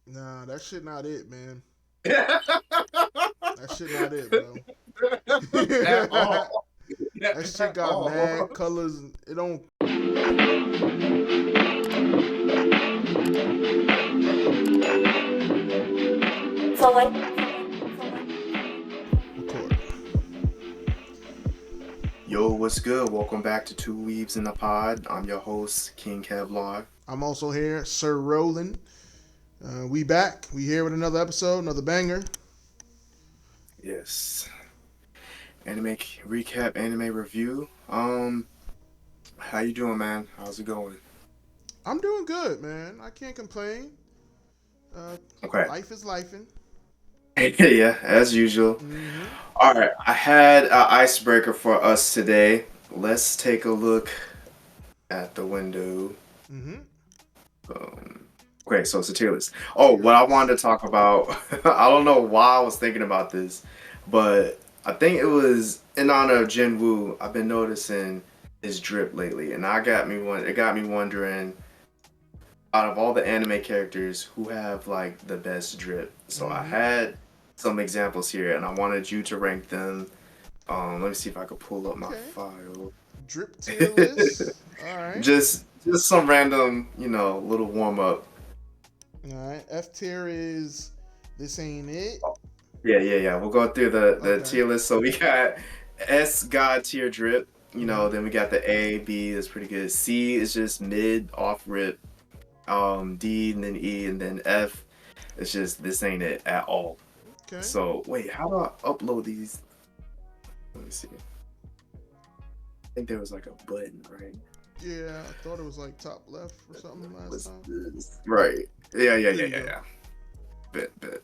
Nah, that shit not it, man. At That shit not it, bro. That all. shit At got all. mad colors. It don't record. Yo, what's good? Welcome back to Two Weebs in the Pod. I'm your host, King Kevlar. I'm also here, Sir Roland. We back. We here with another episode, another banger. Yes. Anime recap, anime review. How you doing, man? How's it going? I'm doing good, man. I can't complain. Uh, Okay. life is lifing. Yeah, as usual. Mm-hmm. All right, I had an icebreaker for us today. Let's take a look at the window. Mm-hmm. Um, okay, so it's a tier list. Oh, Tier what I wanted list. to talk about, I don't know why I was thinking about this, but I think it was in honor of Jin Woo. I've been noticing his drip lately, and it got me wondering, out of all the anime characters, who have like the best drip. So I Mm-hmm. had some examples here, and I wanted you to rank them. Let me see if I could pull up my Okay. file. Drip tier list. All right. Just some random, little warm up. All right. F tier is this ain't it. Yeah. We'll go through the Okay. tier list. So we got S God tier drip. Mm-hmm. Then we got the A, B is pretty good. C is just mid off rip. D and then E and then F. It's just this ain't it at all. Okay. So wait, how do I upload these? Let me see. I think there was like a button, right? Yeah, I thought it was like top left or something last What's time. this? Right. Yeah, yeah, There yeah, you yeah, go. yeah. Bet.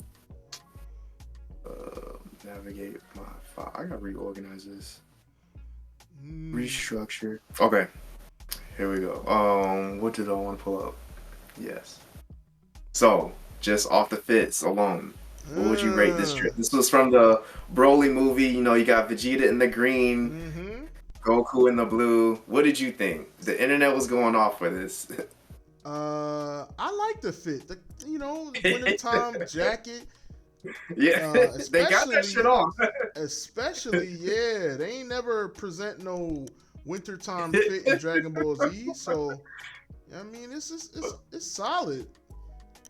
Navigate my file. I gotta reorganize this. Mm. Restructure. Okay, here we go. What did I want to pull up? Yes. So, just off the fits alone, what would you rate this trip? This was from the Broly movie. You got Vegeta in the green, Mm-hmm. Goku in the blue. What did you think? The internet was going off for this. I like the fit. The wintertime jacket. Yeah, they got that shit Especially, on. yeah, they ain't never present no wintertime fit in Dragon Ball Z. So, I mean, it's solid.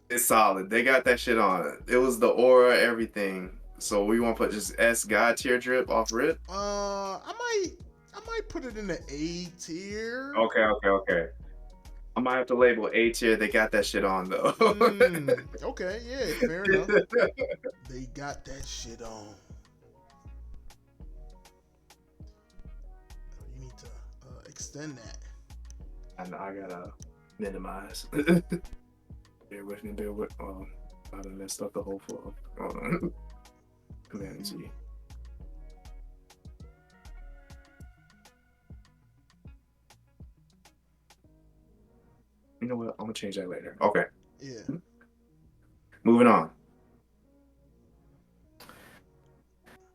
It's solid. They got that shit on. It was the aura, everything. So we want to put just S God tier drip off rip. I might put it in the A tier. Okay. I might have to label A tier. They got that shit on though. Okay, yeah, fair enough. They got that shit on. You need to extend that. I know I gotta minimize. Bear with. I done messed up the whole flow. Command Z. You know what? I'm gonna change that later. Okay. Yeah. Moving on.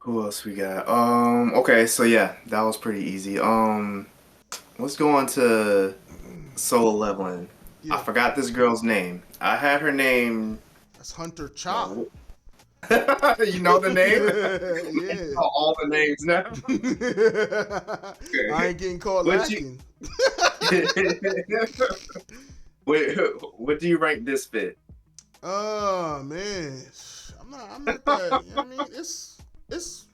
Who else we got? Okay, so yeah, that was pretty easy. Let's go on to Solo Leveling. I Yeah. forgot this girl's name. I had her name. That's Hunter Cha. No. You know the name? You Yeah. know all the names now. I Okay. ain't getting caught What you lacking. Wait, what do you rank this fit? Oh man, I'm not that. You know what I mean, it's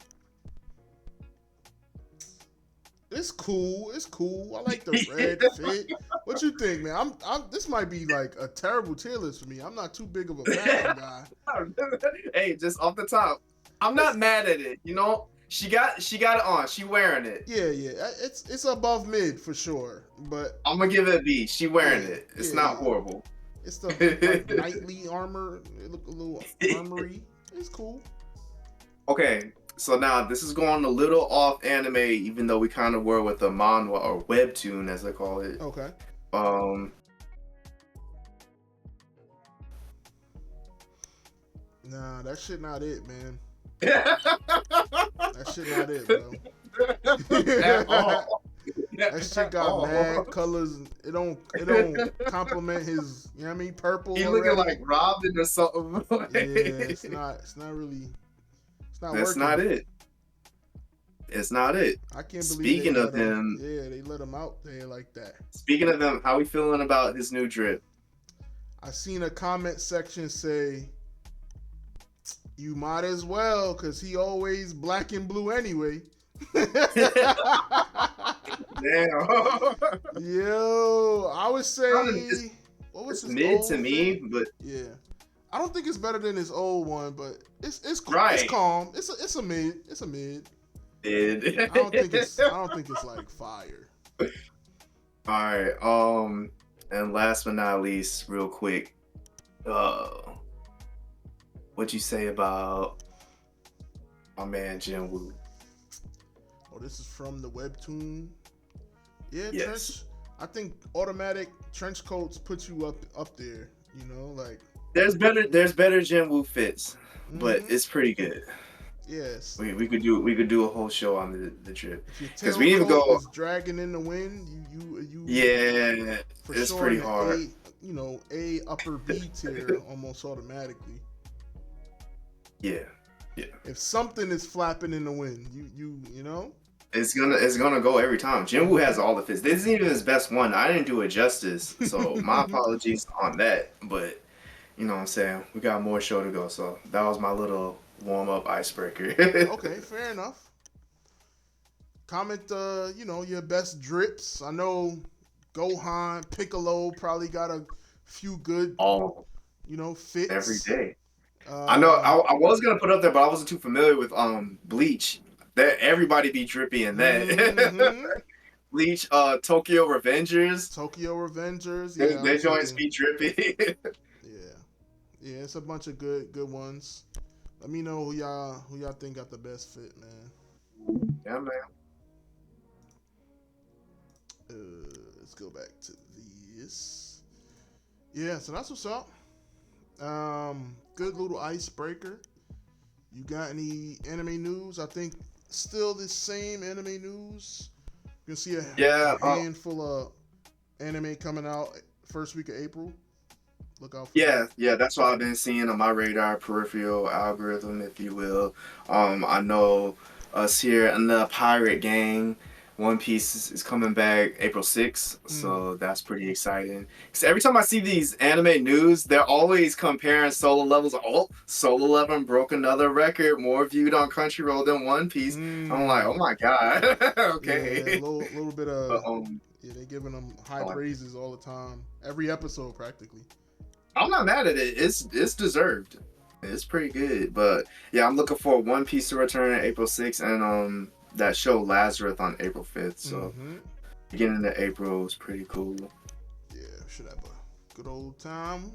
it's cool. It's cool. I like the red fit. What you think, man? This might be like a terrible tier list for me. I'm not too big of a fashion guy. Hey, just off the top, I'm not mad at it. She got it on. She wearing it. Yeah. It's above mid for sure. But I'm gonna give it a B. She wearing yeah, it. It's not yeah. horrible. It's the like knightly armor. It look a little armory. It's cool. Okay, so now this is going a little off anime, even though we kind of were with the manhwa or webtoon, as I call it. Okay. Um, Nah, that shit not it, man. at That shit not it, bro. all. That shit got mad colors. It don't complement his, you know what I mean, purple. He already. looking like Robin or something. Yeah, it's not really. It's not That's working. not it. It's not it. I can't believe Speaking of him, yeah, they let him out there like that. Speaking of him, how we feeling about his new drip? I seen a comment section say, "You might as well, cause he always black and blue anyway." Damn. Yo, I would say, what was his mid old to me, thing? but yeah, I don't think it's better than his old one, but it's right. It's calm. It's a mid. It's a mid. I don't think it's like fire. All right. And last but not least, real quick, what'd you say about my man Jinwoo? Oh, this is from the webtoon. Yeah, yes. Trench. I think automatic trench coats put you up there. You know, like there's better Jinwoo fits, but it's pretty good. Yes. We could do a whole show on the drip because we even go dragging in the wind. You yeah, it's sure pretty hard. A upper B tier almost automatically. Yeah. If something is flapping in the wind, you know. It's gonna go every time. Jinwoo has all the fits. This isn't even his best one. I didn't do it justice, so my apologies on that. But you know what I'm saying, we got more show to go. So that was my little warm up icebreaker. Okay, fair enough. Comment, your best drips. I know Gohan, Piccolo probably got a few good, fits every day. I know. I was gonna put up there, but I wasn't too familiar with Bleach. That everybody be drippy in that. Mm-hmm. Bleach, Tokyo Revengers. Yeah, they joints be drippy. Yeah, it's a bunch of good ones. Let me know who y'all think got the best fit, man. Yeah, man. Let's go back to this. Yeah, so that's what's up. Good little icebreaker. You got any anime news? I think still the same anime news. You can see a handful of anime coming out first week of April. Look out for that. Yeah, that's what I've been seeing on my radar, peripheral algorithm, if you will. I know us here in the pirate gang, One Piece is coming back April 6th, so that's pretty exciting. Because every time I see these anime news, they're always comparing Solo Level's. Oh, Solo Level broke another record, more viewed on Crunchyroll than One Piece. I'm like, oh my god. Okay. Yeah, a little bit of. They're giving them high praises all the time, every episode practically. I'm not mad at it. It's deserved. It's pretty good, but yeah, I'm looking for One Piece to return on April 6th and that show Lazarus on April 5th. So beginning of April is pretty cool. Yeah, should have a good old time.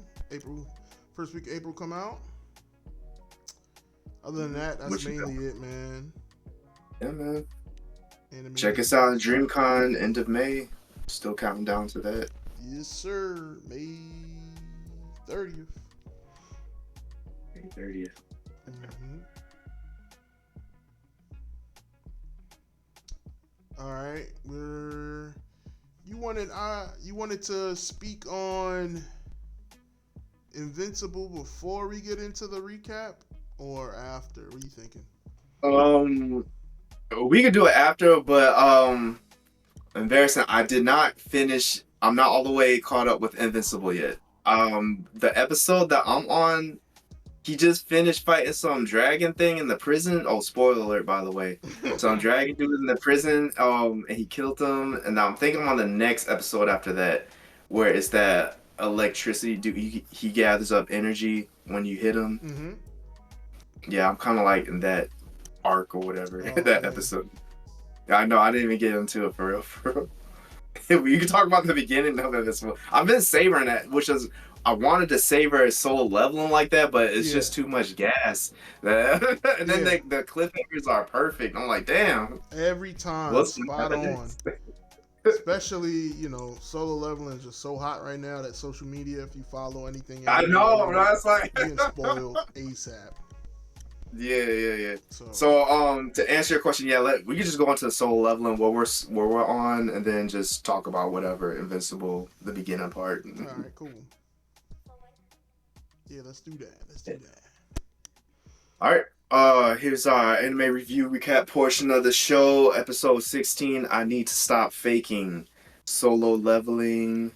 First week of April come out. Other than that, that's mainly it, man. Yeah, man. Check us out at DreamCon end of May. Still counting down to that. Yes, sir. May 30th. May 30th. All right, you wanted to speak on Invincible before we get into the recap or after? What are you thinking? We could do it after, but embarrassing. I did not finish. I'm not all the way caught up with Invincible yet. The episode that I'm on, he just finished fighting some dragon thing in the prison. Oh, spoiler alert, by the way. Some dragon dude in the prison, and he killed him. And I'm thinking I'm on the next episode after that, where it's that electricity dude. He gathers up energy when you hit him. Mm-hmm. Yeah, I'm kind of like in that arc or whatever, that episode. I know, I didn't even get into it for real. You can talk about the beginning of it. I've been savoring that, which is, I wanted to savor Solo Leveling like that, but it's just too much gas. And then the cliffhangers are perfect. I'm like, damn. Every time, spot on. Especially, Solo Leveling is just so hot right now that social media, if you follow anything, I know, bro. It's like getting spoiled ASAP. Yeah. So So, to answer your question, yeah, we can just go into the solo leveling where we're on, and then just talk about whatever Invincible, the beginning part. all right, cool. Yeah, let's do that. Let's do that. All right. Here's our anime review recap portion of the show, episode 16. I need to stop faking. Solo leveling.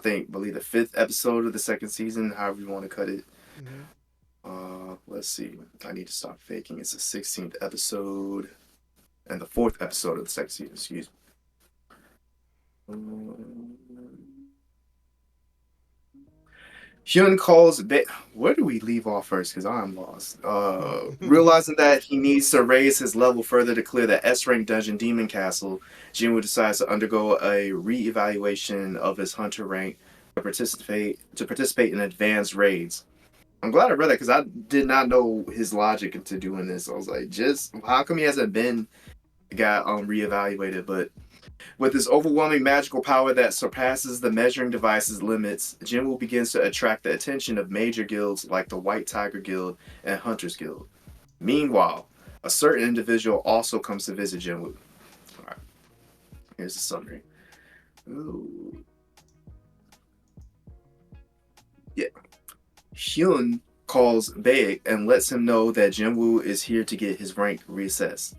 Believe the fifth episode of the second season, however you want to cut it. Mm-hmm. Let's see. I need to stop faking. It's the 16th episode and the fourth episode of the second season. Excuse me. Hyun calls Baek. Where do we leave off first? Because I'm lost. Realizing that he needs to raise his level further to clear the S rank dungeon Demon Castle, Jinwoo decides to undergo a re-evaluation of his hunter rank to participate in advanced raids. I'm glad I read that because I did not know his logic into doing this. I was like, just how come he hasn't been got reevaluated? But with his overwhelming magical power that surpasses the measuring device's limits, Jinwoo begins to attract the attention of major guilds like the White Tiger Guild and Hunters Guild. Meanwhile, a certain individual also comes to visit Jinwoo. All right, here's the summary. Ooh. Yeah. Hyun calls Baek and lets him know that Jinwoo is here to get his rank reassessed.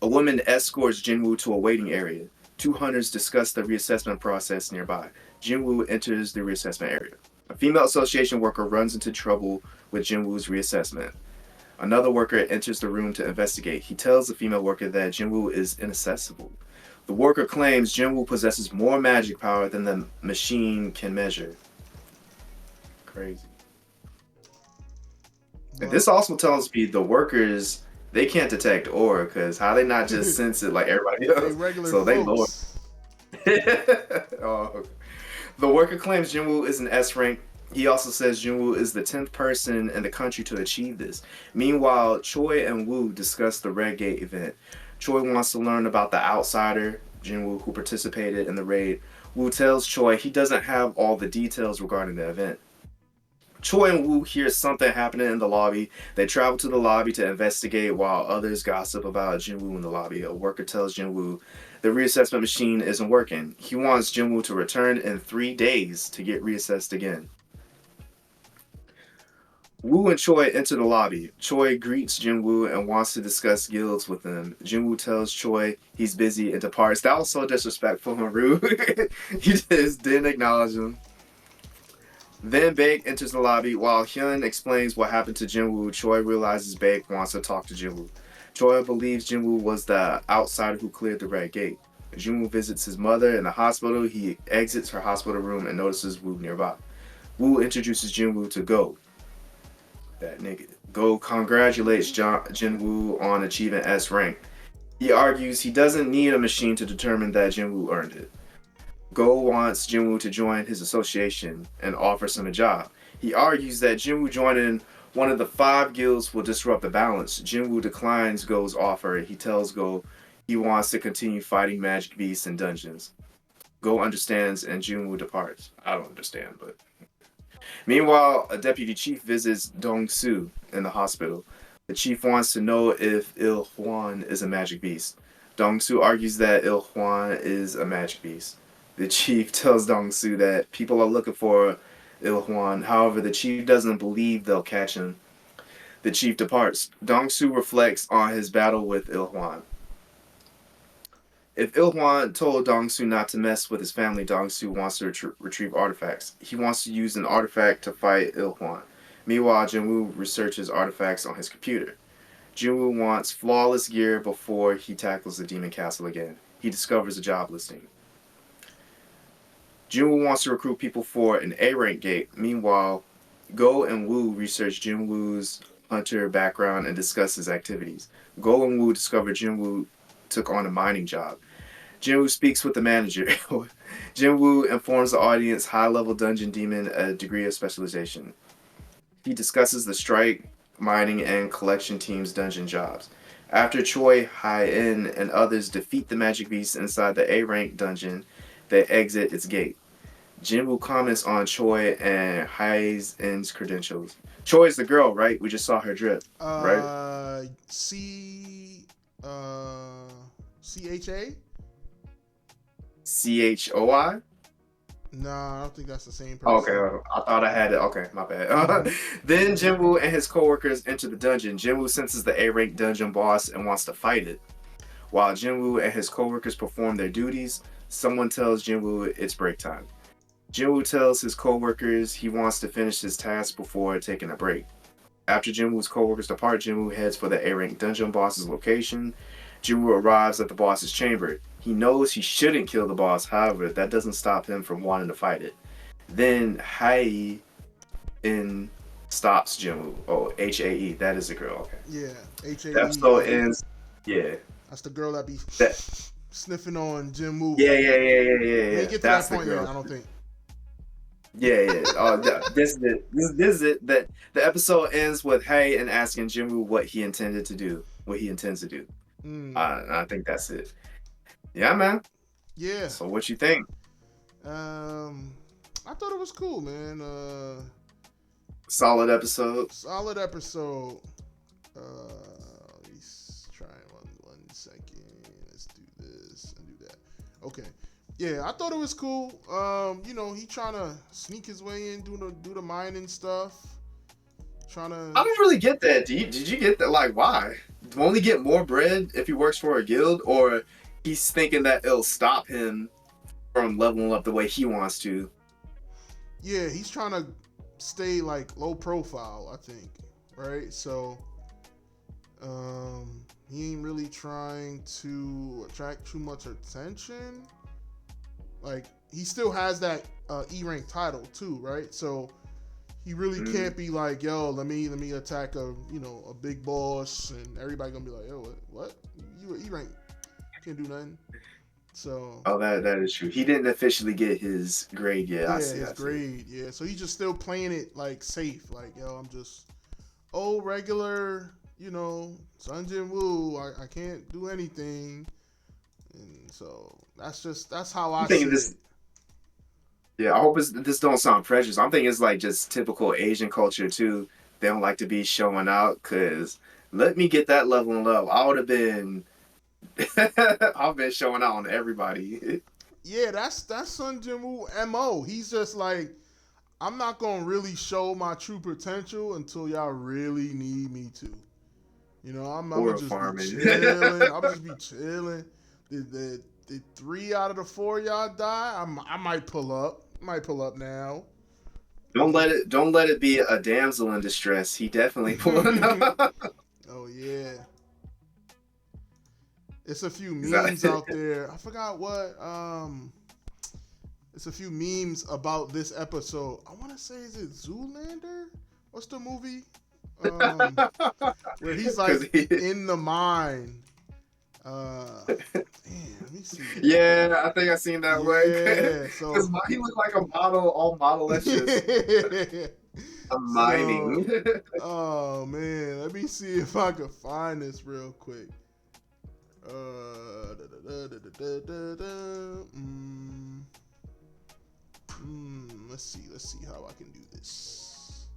A woman escorts Jinwoo to a waiting area. Two hunters discuss the reassessment process nearby. Jinwoo enters the reassessment area. A female association worker runs into trouble with Jinwoo's reassessment. Another worker enters the room to investigate. He tells the female worker that Jinwoo is inaccessible. The worker claims Jinwoo possesses more magic power than the machine can measure. Crazy. And this also tells me the workers, they can't detect aura because how they not just sense it like everybody They else? regular So they lower. folks. Oh. The worker claims Jinwoo is an S rank. He also says Jinwoo is the 10th person in the country to achieve this. Meanwhile, Choi and Woo discuss the Red Gate event. Choi wants to learn about the outsider, Jinwoo, who participated in the raid. Woo tells Choi he doesn't have all the details regarding the event. Choi and Woo hear something happening in the lobby. They travel to the lobby to investigate while others gossip about Jinwoo in the lobby. A worker tells Jinwoo the reassessment machine isn't working. He wants Jinwoo to return in 3 days to get reassessed again. Woo and Choi enter the lobby. Choi greets Jinwoo and wants to discuss guilds with him. Jinwoo tells Choi he's busy and departs. That was so disrespectful and rude. He just didn't acknowledge him. Then Baek enters the lobby. While Hyun explains what happened to Jinwoo, Choi realizes Baek wants to talk to Jinwoo. Choi believes Jinwoo was the outsider who cleared the Red Gate. Jinwoo visits his mother in the hospital. He exits her hospital room and notices Woo nearby. Woo introduces Jinwoo to Go. That nigga. Go congratulates Jinwoo on achieving S rank. He argues he doesn't need a machine to determine that Jinwoo earned it. Go wants Jinwoo to join his association and offers him a job. He argues that Jinwoo joining one of the 5 guilds will disrupt the balance. Jinwoo declines Go's offer. He tells Go he wants to continue fighting magic beasts in dungeons. Go understands and Jinwoo departs. I don't understand, but... Meanwhile, a deputy chief visits Dong-soo in the hospital. The chief wants to know if Il Hwan is a magic beast. Dong-soo argues that Il Hwan is a magic beast. The chief tells Dong-soo that people are looking for Il Hwan. However, the chief doesn't believe they'll catch him. The chief departs. Dong-soo reflects on his battle with Il Hwan. If Il Hwan told Dong-soo not to mess with his family, Dong-soo wants to retrieve artifacts. He wants to use an artifact to fight Il Hwan. Meanwhile, Jinwoo researches artifacts on his computer. Jinwoo wants flawless gear before he tackles the Demon Castle again. He discovers a job listing. Jinwoo wants to recruit people for an A-rank gate. Meanwhile, Go and Woo research Jinwoo's hunter background and discuss his activities. Go and Woo discover Jinwoo took on a mining job. Jinwoo speaks with the manager. Jinwoo informs the audience high-level dungeon demon a degree of specialization. He discusses the strike, mining, and collection team's dungeon jobs. After Choi, High-In, and others defeat the magic beast inside the A-rank dungeon, they exit its gate. Jinwoo comments on Choi and Haizen's credentials. Choi is the girl, right? We just saw her drip, right? C CHA. CHOI? Nah, I don't think that's the same Okay, person. I thought I had it. Okay, my bad. Then Jinwoo and his coworkers enter the dungeon. Jinwoo senses the A-rank dungeon boss and wants to fight it. While Jinwoo and his coworkers perform their duties, someone tells Jinwoo it's break time. Jinwoo tells his coworkers he wants to finish his task before taking a break. After Jinwoo's coworkers depart, Jinwoo heads for the A-rank dungeon boss's location. Jinwoo arrives at the boss's chamber. He knows he shouldn't kill the boss, however, that doesn't stop him from wanting to fight it. Then Hae in stops Jinwoo. Oh, Hae, that is the girl. Okay. Yeah, The episode HAE. ends. Yeah. That's the girl that be That. sniffing on Jim Woo. Yeah. We didn't get to That's that point the yet, girl. I don't think. Yeah. Oh, this is it. This is it. That the episode ends with Hae and asking Jinwoo what he intended to do, what he intends to do. I think that's it. Yeah, man. Yeah. So what you think? I thought it was cool, man. Solid episode. Solid episode. Let me try one second. Let's do this and do that. Okay. Yeah, I thought it was cool. You know, he trying to sneak his way in, do the mining stuff. I don't really get that. Did you get that? Like, why? Won't he get more bread if he works for a guild, or he's thinking that it'll stop him from leveling up the way he wants to? Yeah, he's trying to stay like low profile, I think, right? So, he ain't really trying to attract too much attention. Like, he still has that E rank title too, right? So he really can't be like, yo, let me attack a big boss, and everybody gonna be like, yo, what? You an E rank, can't do nothing. So that is true. He didn't officially get his grade yet. yeah, I see. his grade, yeah. So he's just still playing it like safe, like, yo, I'm just regular, Sun Jin Woo. I can't do anything, and so that's how I I'm see thinking this. it. Yeah, I hope this don't sound prejudiced. I'm thinking it's like just typical Asian culture too. They don't like to be showing out, cause let me get that level and love. I would have been. I've been showing out on everybody. Yeah, that's Sun Jin Woo MO. He's just like, I'm not gonna really show my true potential until y'all really need me to. I'm gonna Or just farming. be chilling. I'm just be chilling. Did 3 out of the 4 y'all die? I might pull up. Might pull up now. Don't let it be a damsel in distress. He definitely pulling up. Oh yeah. It's a few memes out there. I forgot what. It's a few memes about this episode. I want to say, is it Zoolander? What's the movie? Where he's like in the mine. Damn, let me see. Yeah, I think I seen that one. Yeah, so he looked like a model, all model. That's just a mining. Oh man, let me see if I can find this real quick. Let's see how I can do this.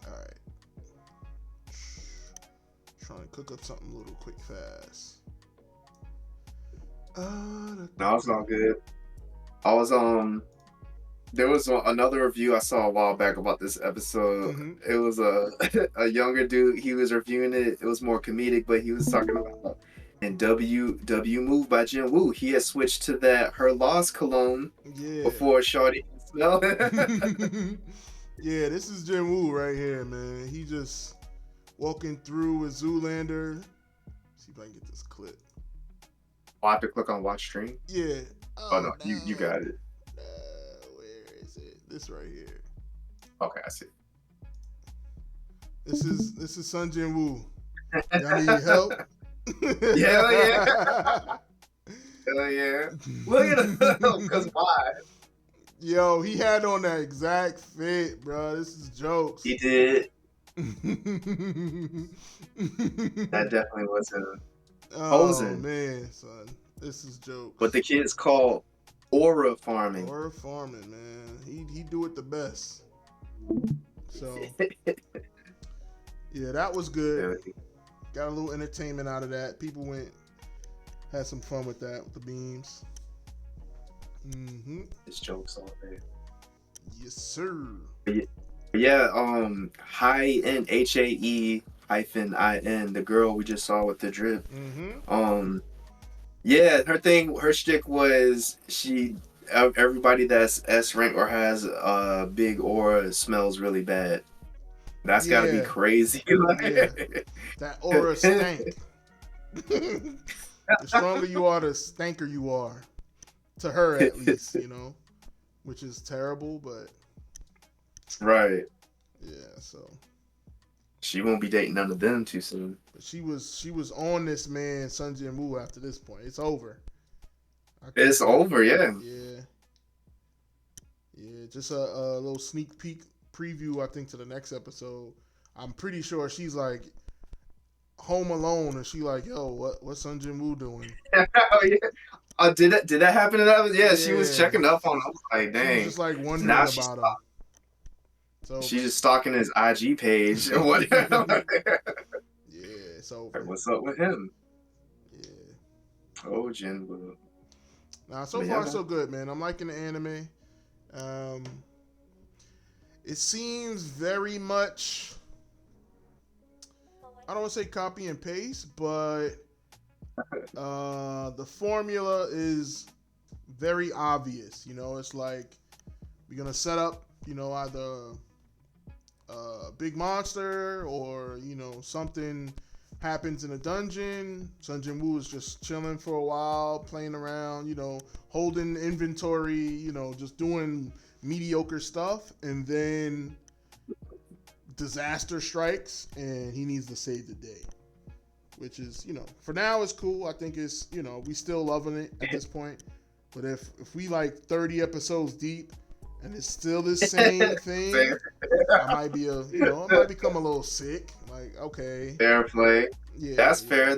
All right, trying to cook up something a little quick, fast. No, it's all good. I was there was another review I saw a while back about this episode. Mm-hmm. It was a younger dude. He was reviewing it. It was more comedic, but he was talking about in W Move by Jin Woo. He had switched to that Her Loss cologne before Shawty can smell it. Yeah, this is Jin Woo right here, man. He just walking through with Zoolander. See if I can get this clip. I have to click on watch stream. Yeah. Oh no, you got it. Where is it? This right here. Okay, I see. This is Sun Jin Woo. Y'all need help? Hell yeah. Hell yeah. Look at him. Because why? Yo, he had on that exact fit, bro. This is jokes. He did. That definitely was him. Oh man, son. This is jokes. But the kid's called aura farming. Aura farming, man. He do it the best. So yeah, that was good. Got a little entertainment out of that. People had some fun with that, with the beams. It's jokes all day. Yes, sir. Yeah, High N HAE-IN, the girl we just saw with the drip. Yeah, her shtick was everybody that's S rank or has a big aura smells really bad. That's gotta be crazy. Yeah. That aura stank. The stronger you are, the stanker you are. To her, at least, which is terrible, but right. Yeah, so she won't be dating none of them too soon. But she was on this man Sun Jin Woo after this point. It's over. It's over, yeah. Yeah. Just a little sneak peek preview, I think, to the next episode. I'm pretty sure she's like home alone, and she like, yo, what's Sun Jin Woo doing? Oh yeah. Did that happen to that? Yeah, she was checking up on him. I was like, dang. She was just like wondering about him. So she's just stalking his IG page or whatever. Yeah, it's over. What's up with him? Yeah. Oh, Jin Woo. Nah, so far so good, man. I'm liking the anime. It seems very much, I don't want to say copy and paste, but the formula is very obvious. It's like we're gonna set up, either a big monster or something happens in a dungeon. Sun Jin Woo is just chilling for a while, playing around, holding inventory, just doing mediocre stuff, and then disaster strikes and he needs to save the day. Which is, for now it's cool. I think it's, we still loving it at this point. But if we like 30 episodes deep and it's still the same thing, I might become a little sick. Like, okay. Fair play. Yeah. That's fair.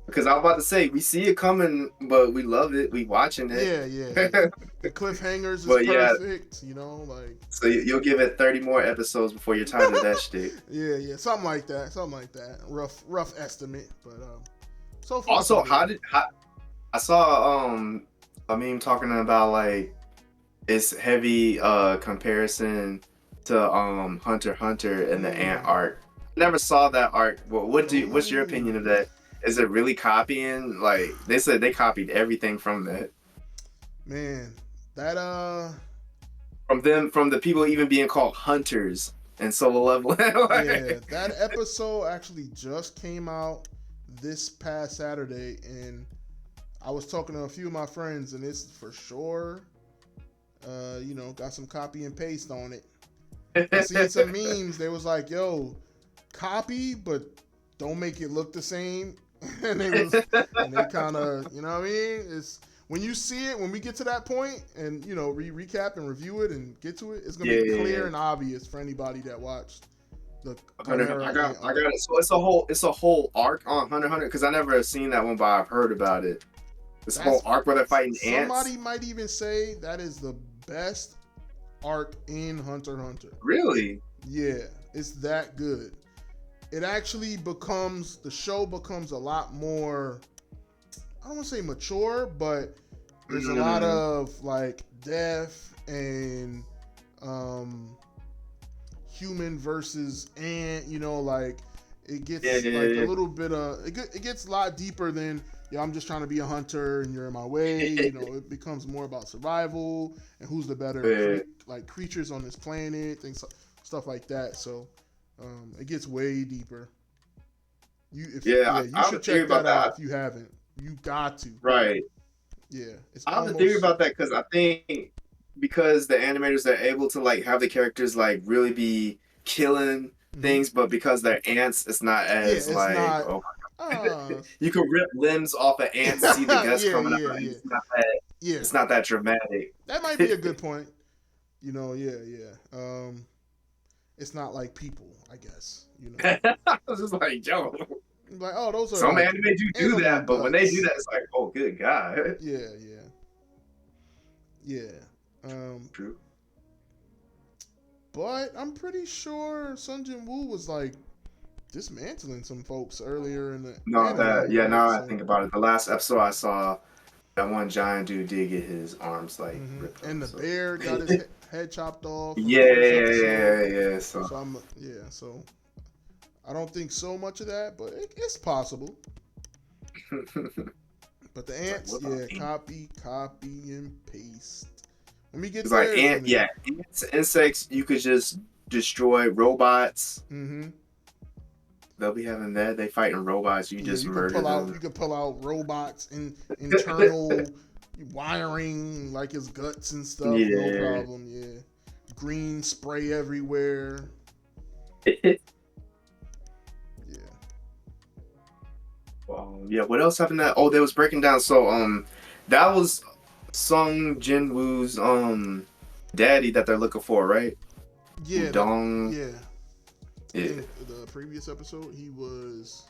Because I was about to say, we see it coming, but we love it. We watching it. Yeah. The cliffhangers is perfect, So you'll give it 30 more episodes before you're tired of that shit. Yeah, something like that. Rough estimate, but so far. Also, I saw a meme talking about like it's heavy comparison to Hunter x Hunter and the Ant arc. Never saw that arc. What's your opinion of that? Is it really copying? Like they said, they copied everything from that. Man, that from the people even being called hunters and Solo Level. Yeah, that episode actually just came out this past Saturday, and I was talking to a few of my friends, and it's for sure, got some copy and paste on it. I seen some memes. They was like, "Yo, copy, but don't make it look the same." and they kind of, you know what I mean? It's when you see it, when we get to that point, and recap and review it and get to it, it's gonna be clear and obvious for anybody that watched the. I got it. So it's a whole arc on Hunter x Hunter because I never seen that one, but I've heard about it. This whole arc where they're fighting ants. Somebody might even say that is the best arc in Hunter x Hunter. Really? Yeah, it's that good. It actually the show becomes a lot more, I don't want to say mature, but there's a lot of like death and human versus ant, like it gets a little bit of, it gets a lot deeper than, I'm just trying to be a hunter and you're in my way. It becomes more about survival and who's the better creatures on this planet, stuff like that. So it gets way deeper. You should check that out if you haven't. You got to. Right. Yeah. I have a theory about that because I think because the animators are able to like have the characters like really be killing things, but because they're ants, it's not as oh my God. You can rip limbs off of ants, see the guts coming up. It's not that dramatic. That might be a good point. It's not like people, I guess. I was just like, yo. Like, oh, those are Some like anime do animal that, but when they do guts. that, it's like, oh, good God. Yeah, yeah. True. But I'm pretty sure Sun Jin Woo was like dismantling some folks earlier in the No, anime, right? now I So, think about it. The last episode I saw, that one giant dude did get his arms like ripped and off. the So bear got his head chopped off from the yeah, first episode. yeah. So So so I don't think so much of that, but it's possible. But the it's like, ants, what about yeah, ants? copy and paste. Let me get It's like theirs in there. ants, insects. You could just destroy robots. Mm-hmm. They'll be having that. They fighting robots. You Yeah, just murder you them. could pull out robots and internal wiring like his guts and stuff. No Yeah. problem. Yeah, green spray everywhere. Yeah. Yeah. What else happened? That they was breaking down. So that was Sung Jin Woo's daddy that they're looking for, right? Yeah. Udong. Yeah. Yeah. In the previous episode, he was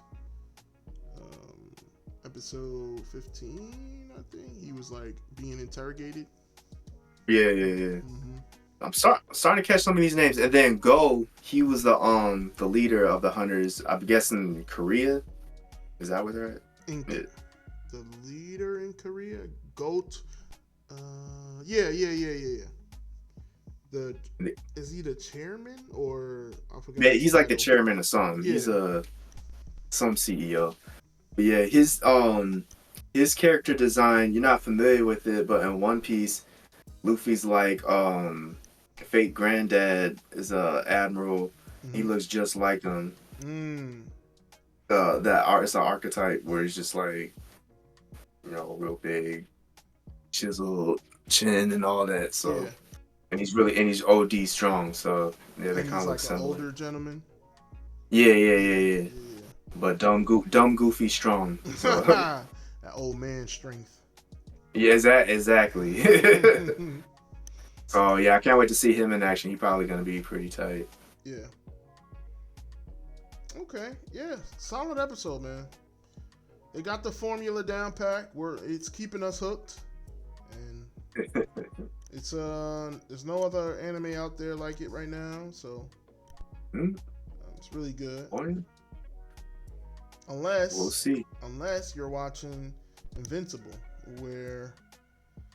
episode 15, I think. He was like being interrogated. Yeah. Mm-hmm. I'm starting to catch some of these names. And then Go, he was the leader of the hunters. I'm guessing Korea. Is that where they're at? The leader in Korea, Goat. Yeah. Is he the chairman or I forgot? Yeah, he's like the chairman of some. Yeah. He's some CEO. But yeah, his character design, you're not familiar with it, but in One Piece, Luffy's like fake granddad is a admiral. Mm-hmm. He looks just like him. It's an archetype where he's just like, real big, chiseled chin and all that. So yeah. and he's OD strong. So yeah, they kind of look similar. Older gentleman. Yeah. But dumb goofy strong. So. That old man strength. Yeah, exactly. So yeah, I can't wait to see him in action. He's probably gonna be pretty tight. Yeah. Okay. Yeah. Solid episode, man. They got the formula down pat where it's keeping us hooked, and it's there's no other anime out there like it right now, so it's really good. Unless we'll see. Unless you're watching Invincible, where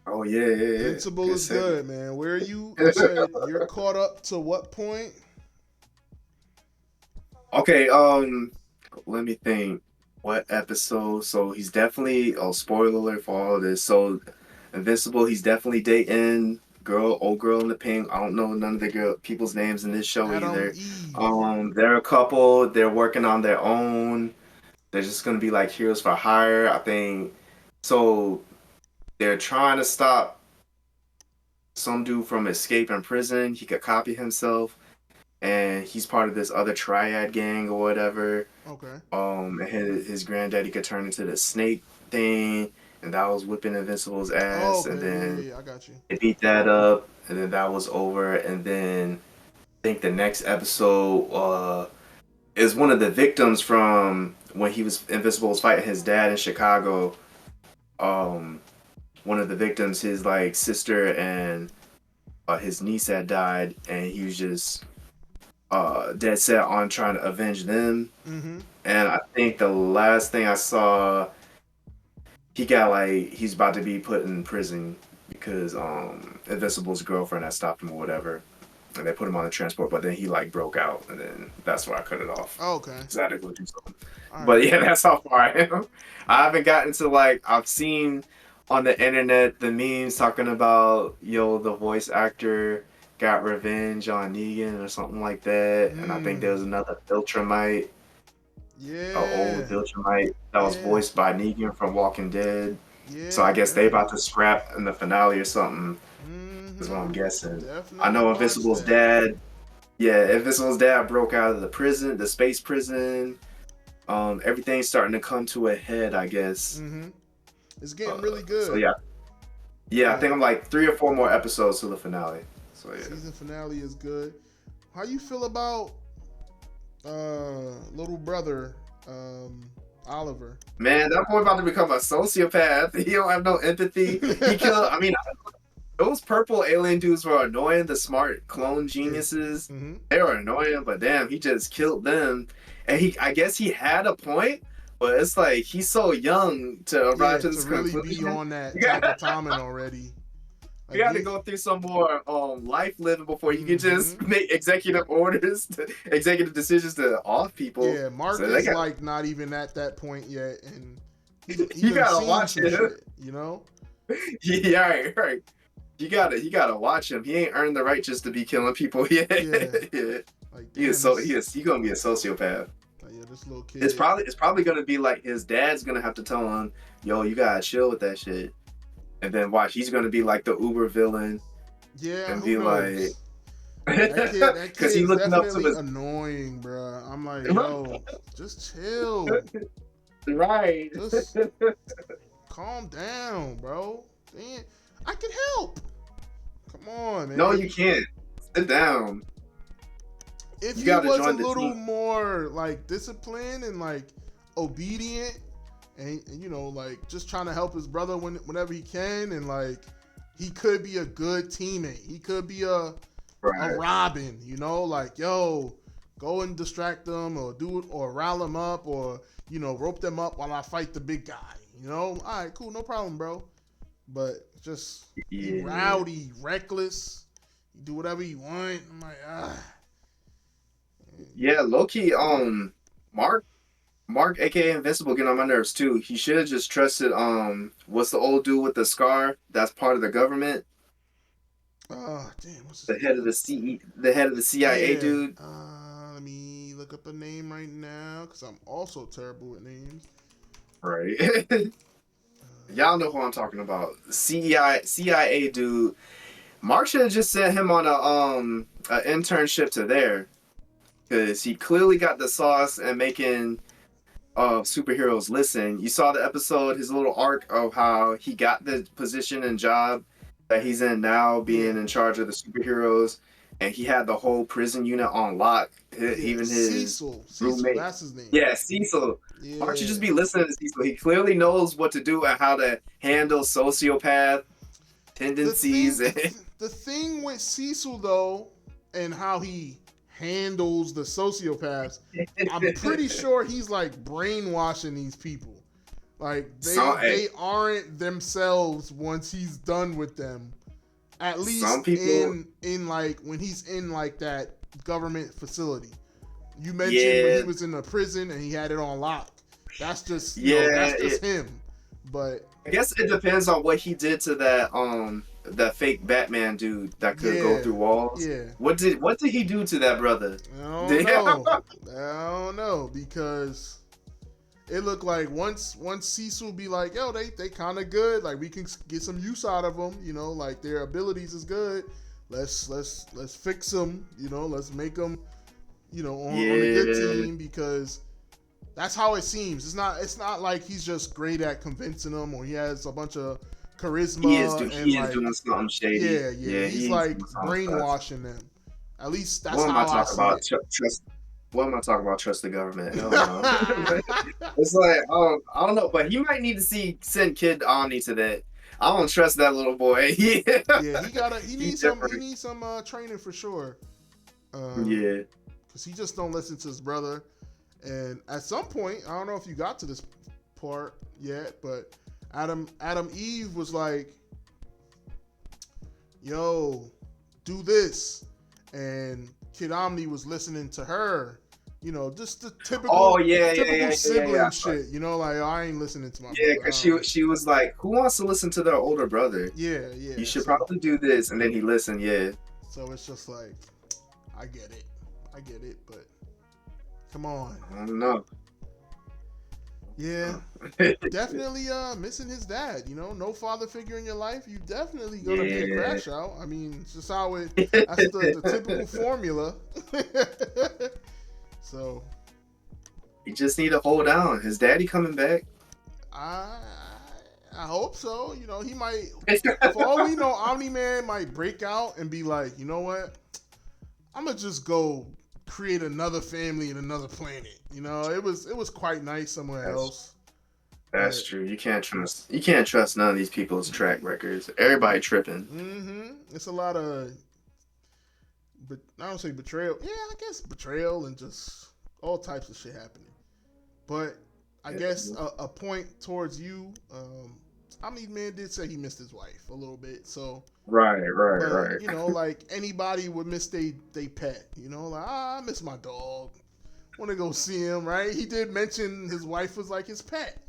Invincible is good, man. Where you said you're caught up to what point? Okay, let me think. What episode? So he's definitely spoiler alert for all of this. So Invincible, he's definitely dating old girl in the pink. I don't know none of the people's names in this show either. They're a couple, they're working on their own. They're just gonna be like heroes for hire, I think. So they're trying to stop some dude from escaping prison. He could copy himself, and he's part of this other triad gang or whatever. Okay. And his granddaddy could turn into the snake thing, and that was whipping Invincible's ass. Okay. And then I got you. They beat that up, and then that was over. And then I think the next episode is one of the victims from when Invincible was fighting his dad in Chicago. One of the victims, his like sister and his niece had died, and he was just dead set on trying to avenge them. Mm-hmm. And I think the last thing I saw, he's about to be put in prison because Invincible's girlfriend had stopped him or whatever, and they put him on the transport, but then he like broke out, and then that's where I cut it off. Oh, okay. So I had to go do something. All but right. Yeah, that's how far I am. I haven't gotten to I've seen on the internet the memes talking about the voice actor got revenge on Negan or something like that, and I think there was another Viltrumite. Yeah. Old Viltrumite that was voiced by Negan from Walking Dead. Yeah. So I guess they about to scrap in the finale or something. Is what I'm guessing. Definitely I know Invincible's dad. Yeah, Invincible's dad broke out of the space prison. Everything's starting to come to a head, I guess. Mm-hmm. It's getting really good. So yeah, I think I'm like 3 or 4 more episodes to the finale. So yeah. Season finale is good. How you feel about little brother Oliver. Man, that boy about to become a sociopath. He don't have no empathy. He killed. I mean, those purple alien dudes were annoying. The smart clone geniuses, Mm-hmm. they were annoying. But damn, he just killed them. And I guess he had a point. But it's like he's so young to arrive to this really conclusion. be on that type of timing already. Like, you got to go through some more life living before you can just make executive decisions to off people. Yeah, Mark is like not even at that point yet, and you gotta watch him. Shit, you know? Yeah, right. You gotta watch him. He ain't earned the right just to be killing people yet. Yeah. Like, damn, he gonna be a sociopath. Yeah, this little kid. It's probably gonna be like his dad's gonna have to tell him, yo, you gotta chill with that shit. And then watch, he's gonna be like the Uber villain. Yeah, and be knows? That kid he's looking up to his annoying, bro. I'm like, yo, just chill. Right. Just calm down, bro. Damn, I can help. Come on, man. No, you can't. Sit down. If he was a little more like disciplined and like obedient, and you know, like just trying to help his brother whenever he can, and like he could be a good teammate. He could be a Robin, you know, like, yo, go and distract them or do it or rile them up or, you know, rope them up while I fight the big guy. You know, all right, cool, no problem, bro. But just be rowdy, reckless, you do whatever you want. I'm like, Yeah, low-key, Mark, aka Invincible, getting on my nerves too. He should have just trusted what's the old dude with the scar that's part of the government? Oh, damn, what's the head of the CIA dude? Let me look up a name right now because I'm also terrible with names. Right. Y'all know who I'm talking about. CIA dude. Mark should have just sent him on a internship to there. Because he clearly got the sauce and making superheroes listen. You saw the episode, his little arc of how he got the position and job that he's in now, being in charge of the superheroes, and he had the whole prison unit on lock. Even his roommate. That's his name. Yeah, Cecil. Yeah. Why don't you just be listening to Cecil? He clearly knows what to do and how to handle sociopath tendencies. The thing with Cecil, though, and how he handles the sociopaths, I'm pretty sure he's like brainwashing these people. Like they aren't themselves once he's done with them. At least some people, in like when he's in like that government facility. You mentioned when he was in the prison and he had it on lock. That's just that's just him. But I guess it depends on what he did to that fake Batman dude that could go through walls. Yeah. What did he do to that brother? I don't know because it looked like once Cecil be like, yo, they kind of good. Like we can get some use out of them. You know, like their abilities is good. Let's fix them. You know, let's make them. You know, on a good team because that's how it seems. It's not like he's just great at convincing them or he has a bunch of charisma. He is doing something shady. Yeah. He's like brainwashing them. At least that's how I see it. What am I talking about? Trust the government? Hell no. It's like I don't know, but he might need to send Kid Omni to that. I don't trust that little boy. He needs some training for sure. Because he just don't listen to his brother. And at some point, I don't know if you got to this part yet, but Adam Eve was like, yo, do this. And Kid Omni was listening to her. You know, just the typical sibling shit. You know, like, I ain't listening to my brother. Yeah, because she was like, who wants to listen to their older brother? Yeah. You should probably do this. And then he listened, So it's just like, I get it, but come on. I don't know. Yeah, definitely missing his dad. You know, no father figure in your life. You definitely gonna be a crash out. I mean, it's just how that's the typical formula. So he just need to hold down. His daddy coming back. I hope so. You know, he might. For all we know, Omni-Man might break out and be like, you know what? I'm gonna just go create another family in another planet. You know, it was quite nice somewhere That's else. that's But true. You can't trust none of these people's track records. Everybody tripping. it's a lot of, but I don't say betrayal. Yeah, I guess betrayal and just all types of shit happening. But I Yeah. guess a point towards you. I mean, man did say he missed his wife a little bit. So, Right, right, but right. you know, like anybody would miss they pet. You know, like I miss my dog. Want to go see him, right? He did mention his wife was like his pet.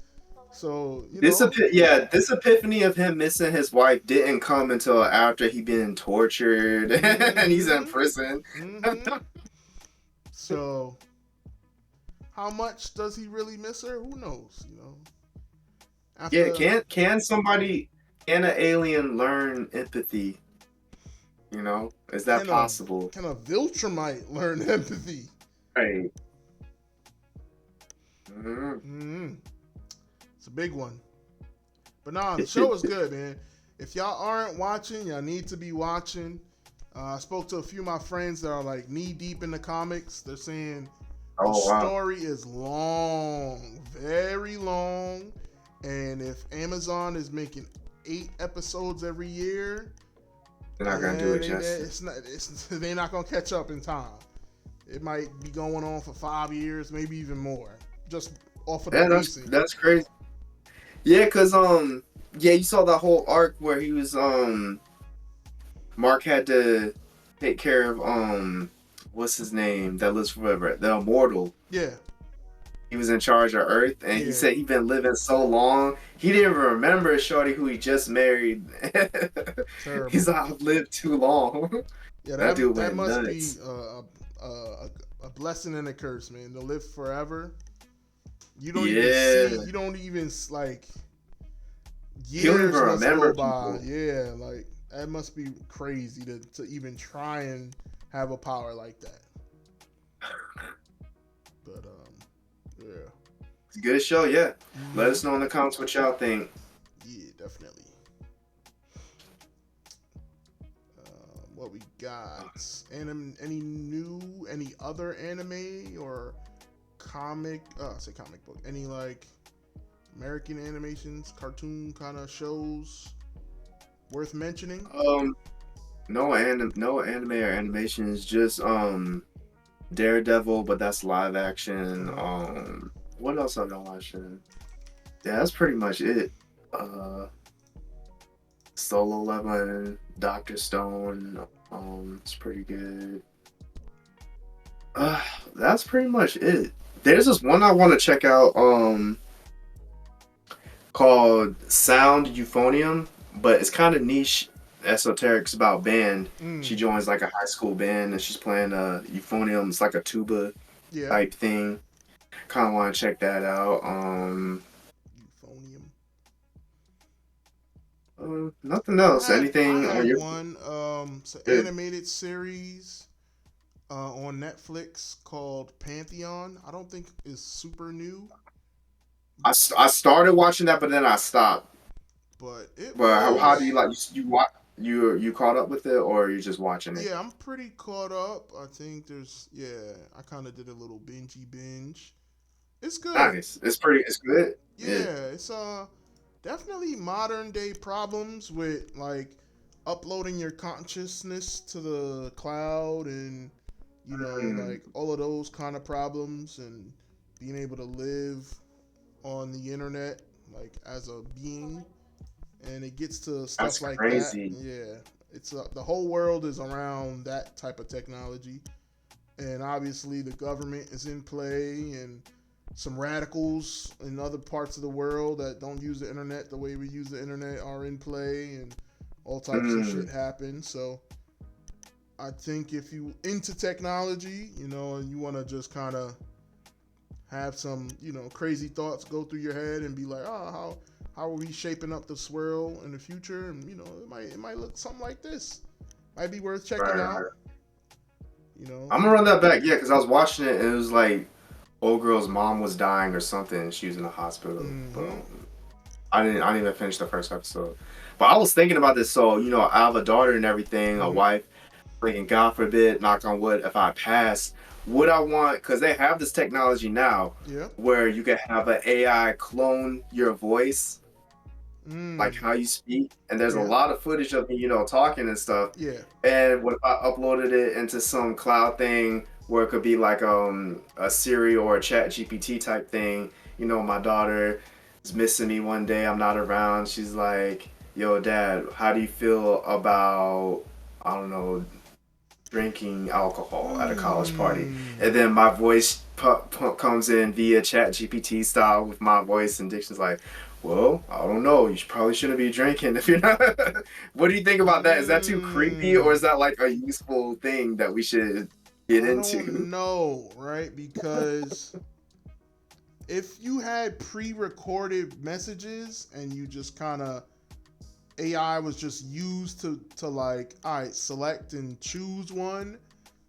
So you know, This epiphany of him missing his wife didn't come until after he been tortured and he's in mm-hmm, prison. mm-hmm. So how much does he really miss her? Who knows? You know, Yeah, after can an alien learn empathy? You know, is that can a possible? can a Viltrumite learn empathy? Right. Mhm. Mm-hmm. It's a big one. But nah, the show is good, man. If y'all aren't watching, y'all need to be watching. I spoke to a few of my friends that are like knee deep in the comics. They're saying the Oh wow, story is long, very long, and if Amazon is making 8 episodes every year, they're not gonna do it it's justice. not. They're not gonna catch up in time. It might be going on for 5 years, maybe even more, just off of the Yeah, pacing. that's crazy. Yeah, cause yeah, you saw that whole arc where he was Mark had to take care of what's his name that lives forever, the immortal. Yeah, He was in charge of Earth, and he yeah, said he'd been living so long he didn't even remember Shorty who he just married. He's terrible. like, I've lived too long. Yeah, That dude that went must be nuts. a blessing and a curse, man. To live forever, you don't even see, Yeah, you don't even like he don't even years must go remember by. people. Yeah, like that must be crazy to even try and have a power like that. But yeah, It's a good show, yeah. Let mm-hmm. us know in the comments what y'all think. Yeah, definitely. What we got? Any other anime or comic? I say comic book. Any like American animations, cartoon kind of shows worth mentioning? Um, no anime or animations, just Daredevil, but that's live action. Uh-huh. What else have I been watching? Yeah, that's pretty much it. Uh, Solo Leveling, Doctor Stone. It's pretty good. Uh, that's pretty much it. There's this one I want to check out. Called Sound Euphonium, but it's kind of niche, esoteric. It's about band. She Mm, joins like a high school band and she's playing euphonium. It's like a tuba yeah. type thing. Kind of want to check that out. Euphonium. Nothing else. I Anything on had your one. It's an good? animated series on Netflix called Pantheon. I don't think it's super new, I started watching that, but then I stopped. but it But how do you was. like you caught up with it or you just watching it? Yeah, I'm pretty caught up. I think there's. Yeah, I kind of did a little binge. It's good. Nice. It's good. Yeah. Yeah, it's definitely modern day problems with like uploading your consciousness to the cloud and Mm, like all of those kind of problems and being able to live on the internet like as a being and it gets to that's stuff like that. crazy. Yeah, it's the whole world is around that type of technology and obviously the government is in play and some radicals in other parts of the world that don't use the internet the way we use the internet are in play and all types of shit Mm, happen. So I think if you into technology, and you want to just kind of have some, crazy thoughts go through your head and be like, oh, how are we shaping up this world in the future? And it might look something like this. Might be worth checking right, out. right. You know. I'm gonna run that back, yeah, because I was watching it and it was like old girl's mom was dying or something and she was in the hospital. But Mm-hmm. I didn't even finish the first episode. But I was thinking about this, so I have a daughter and everything, a Mm-hmm. wife, freaking God forbid, knock on wood, if I pass, would I want, because they have this technology now Yeah. where you can have an AI clone your voice, like Mm. how you speak, and there's a Yeah. lot of footage of me, talking and stuff. Yeah. And what if I uploaded it into some cloud thing where it could be like a Siri or a Chat GPT type thing? My daughter is missing me one day. I'm not around. She's like, "Yo, Dad, how do you feel about, I don't know, drinking alcohol at a college party?" Mm. And then my voice comes in via Chat GPT style with my voice and diction's like, "Well, I don't know. You probably shouldn't be drinking if you're not." What do you think about that? Is that too creepy, or is Mm. that like a useful thing that we should get I into? don't know, right? Because if you had pre-recorded messages and you just kind of AI was just used to like, all right, select and choose one,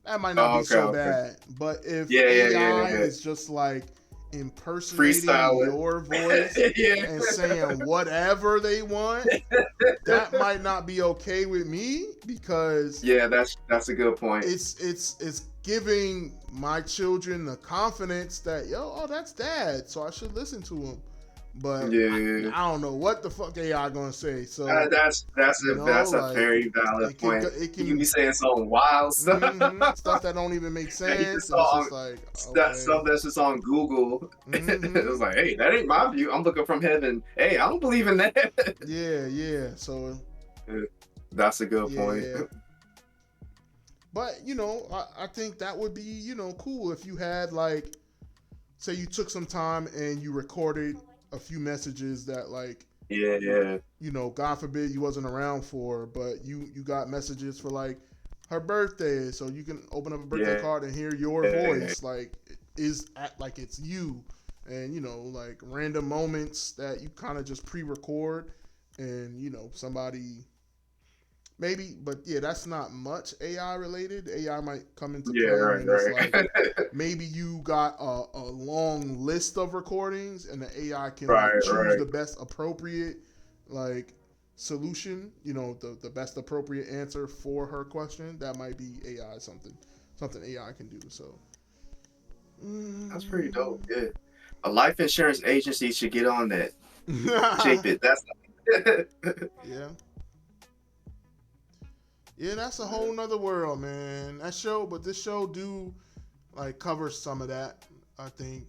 that might not Oh, be okay, so okay. bad. But if Yeah, yeah, yeah, AI yeah. is just like impersonating Freestyle your voice it. Yeah. and saying whatever they want, that might not be okay with me because Yeah, that's a good point. it's giving my children the confidence that oh, that's dad, so I should listen to him. But Yeah. I don't know what the fuck AI gonna say. Uh, So that's that's a that's a like very valid point. it You can be can saying some wild stuff. stuff that don't even make That you sense, just and it's saw on just like that okay, stuff that's just on Google. It mm-hmm, was like, hey, that ain't my view. I'm looking from heaven. Hey, I don't believe in that. yeah. So That's a good point. yeah, but I think that would be cool if you had like, say you took some time and you recorded a few messages that like Yeah, yeah, God forbid you wasn't around for, but you got messages for like her birthday, so you can open up a birthday yeah, card and hear your yeah. voice, like is at like it's you, and like random moments that you kind of just pre-record, and somebody maybe, but yeah, that's not much AI related. AI might come into Yeah, play right, when it's like right. maybe you got a long list of recordings and the AI can like Right, choose right. the best appropriate like solution, the best appropriate answer for her question. That might be AI something AI can do. So That's pretty mm. dope. Yeah. A life insurance agency should get on that. Shape it. That's Yeah. Yeah, that's a whole nother world, man. But this show do like cover some of that. I think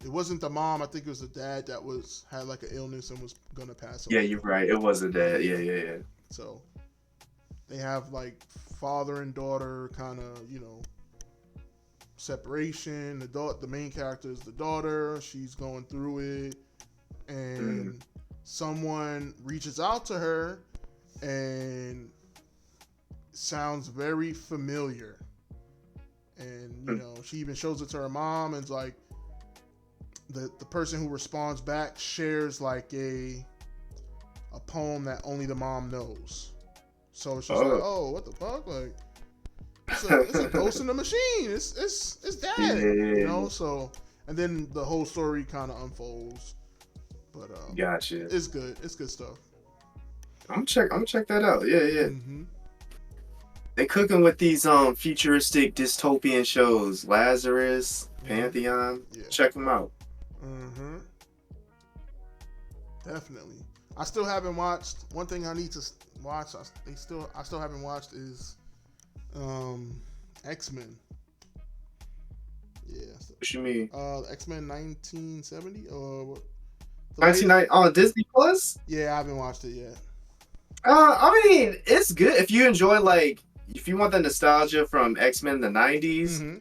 it wasn't the mom. I think it was the dad that had like an illness and was gonna pass Yeah, away. you're right. It wasn't that. Yeah, Yeah. yeah, yeah. So they have like father and daughter kind of separation. The main character is the daughter. She's going through it, Mm. and someone reaches out to her and sounds very familiar. And Mm. she even shows it to her mom, and it's like the person who responds back shares like a poem that only the mom knows. So it's just like, Oh. oh, what the fuck? Like it's a ghost in the machine. It's dad, Yeah. So and then the whole story kind of unfolds. But Gotcha. it's good. It's good stuff. I'm gonna check that out. Yeah, yeah. Mm-hmm. They cooking with these futuristic dystopian shows. Lazarus, Mm-hmm. Pantheon. Yeah. Check them out. Mm-hmm. Definitely. I still haven't watched. One thing I need to watch. I still haven't watched is X-Men. Yeah. What you mean? X-Men 1970 or the latest. 1990 on Disney Plus? Yeah, I haven't watched it yet. I mean, it's good if you enjoy if you want the nostalgia from X-Men in the 90s, Mm-hmm.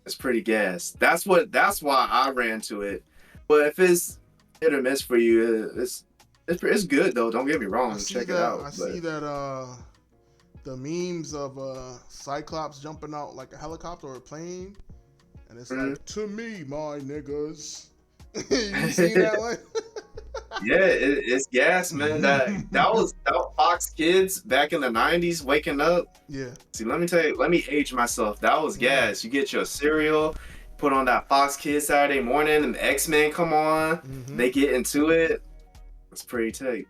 it's pretty gas. That's why I ran to it. But if it's hit or miss for you, it's good though. Don't get me wrong. Check it out. I But see that the memes of Cyclops jumping out like a helicopter or a plane, and it's Mhm. like, to me, my niggas. You seen that one? Yeah, it's gas, man. That Fox Kids back in the 90s waking up. Yeah. See, let me tell you, let me age myself. That was Mm. gas. You get your cereal, put on that Fox Kids Saturday morning, and the X-Men come on. Mm-hmm. They get into it. It's pretty tight.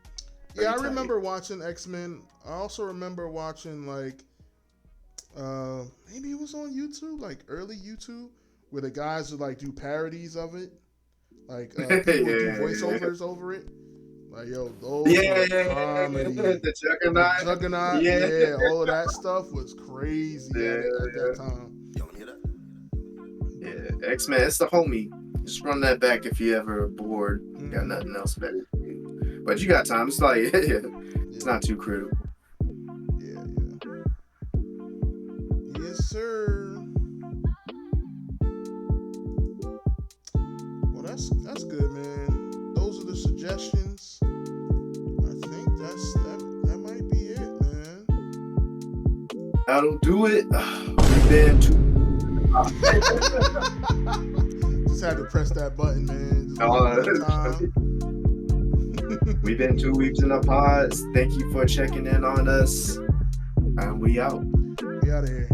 Yeah, I remember watching X-Men. I also remember watching like Maybe it was on YouTube, like early YouTube, where the guys would like do parodies of it. Like people would do Yeah. voiceovers over it. Like yo, those Yeah, were comedy. the The Juggernaut. Juggernaut, Yeah, yeah, all of that stuff was crazy yeah, at that yeah. time. Yeah, X-Men, it's the homie. Just run that back if you ever bored. Got nothing else better to do. But you got time. It's like, it's not too critical. Yeah, yes, sir. Well, that's good, man. Those are the suggestions. I think that might be it, man. That'll do it. We've been too. Just had to press that button, man. We've been 2 weeks in the pods. Thank you for checking in on us. And we out. We out of here.